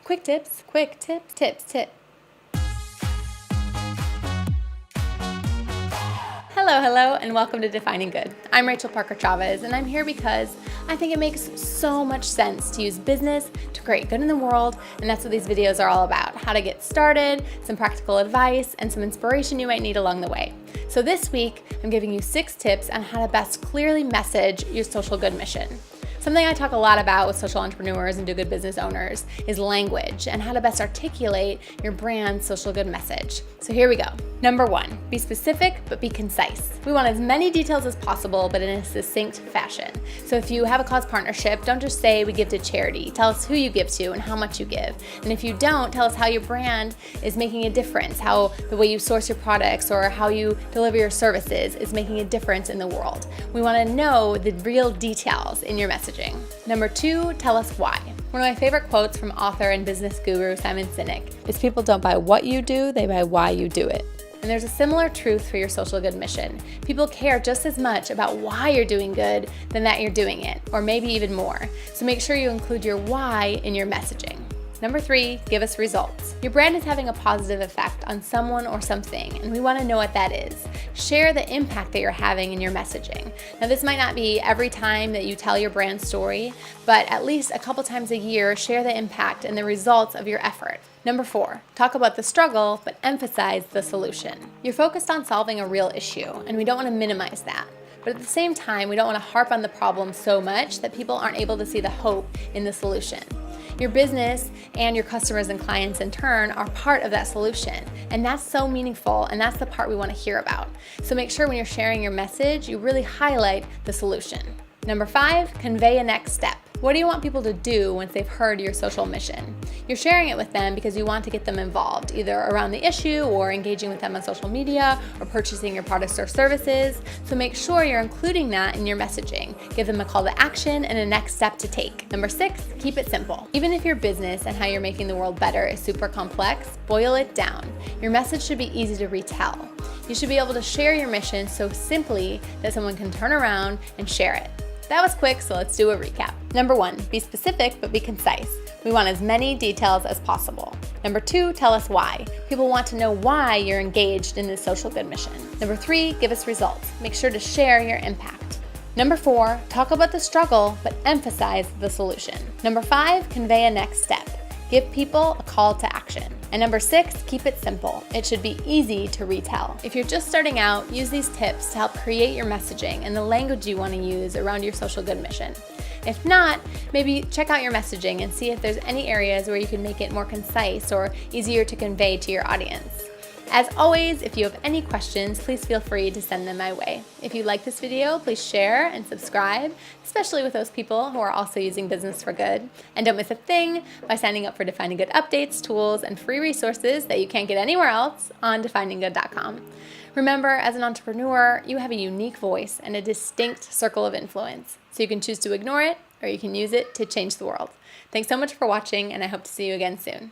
Quick tips, tip. Hello, and welcome to Defining Good. I'm Rachel Parker Chavez, and I'm here because I think it makes so much sense to use business to create good in the world, and that's what these videos are all about. How to get started, some practical advice, and some inspiration you might need along the way. So this week, I'm giving you 6 tips on how to best clearly message your social good mission. Something I talk a lot about with social entrepreneurs and do good business owners is language and how to best articulate your brand's social good message. So here we go. Number 1, be specific, but be concise. We want as many details as possible, but in a succinct fashion. So if you have a cause partnership, don't just say we give to charity. Tell us who you give to and how much you give. And if you don't, tell us how your brand is making a difference, how the way you source your products or how you deliver your services is making a difference in the world. We want to know the real details in your messaging. Number 2, tell us why. One of my favorite quotes from author and business guru Simon Sinek is people don't buy what you do, they buy why you do it. And there's a similar truth for your social good mission. People care just as much about why you're doing good than that you're doing it, or maybe even more. So make sure you include your why in your messaging. Number 3, give us results. Your brand is having a positive effect on someone or something, and we want to know what that is. Share the impact that you're having in your messaging. Now, this might not be every time that you tell your brand story, but at least a couple times a year, share the impact and the results of your effort. Number 4, talk about the struggle, but emphasize the solution. You're focused on solving a real issue, and we don't want to minimize that. But at the same time, we don't want to harp on the problem so much that people aren't able to see the hope in the solution. Your business and your customers and clients in turn are part of that solution. And that's so meaningful, and that's the part we want to hear about. So make sure when you're sharing your message, you really highlight the solution. Number 5, convey a next step. What do you want people to do once they've heard your social mission? You're sharing it with them because you want to get them involved, either around the issue or engaging with them on social media or purchasing your products or services. So make sure you're including that in your messaging. Give them a call to action and a next step to take. Number 6, keep it simple. Even if your business and how you're making the world better is super complex, boil it down. Your message should be easy to retell. You should be able to share your mission so simply that someone can turn around and share it. That was quick, so let's do a recap. Number 1, be specific, but be concise. We want as many details as possible. Number 2, tell us why. People want to know why you're engaged in this social good mission. Number 3, give us results. Make sure to share your impact. Number 4, talk about the struggle, but emphasize the solution. Number 5, convey a next step. Give people a call to action. And number 6, keep it simple. It should be easy to retell. If you're just starting out, use these tips to help create your messaging and the language you want to use around your social good mission. If not, maybe check out your messaging and see if there's any areas where you can make it more concise or easier to convey to your audience. As always, if you have any questions, please feel free to send them my way. If you like this video, please share and subscribe, especially with those people who are also using business for good. And don't miss a thing by signing up for Defining Good updates, tools, and free resources that you can't get anywhere else on defininggood.com. Remember, as an entrepreneur, you have a unique voice and a distinct circle of influence. So you can choose to ignore it, or you can use it to change the world. Thanks so much for watching, and I hope to see you again soon.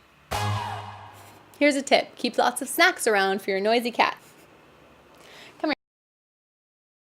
Here's a tip. Keep lots of snacks around for your noisy cat.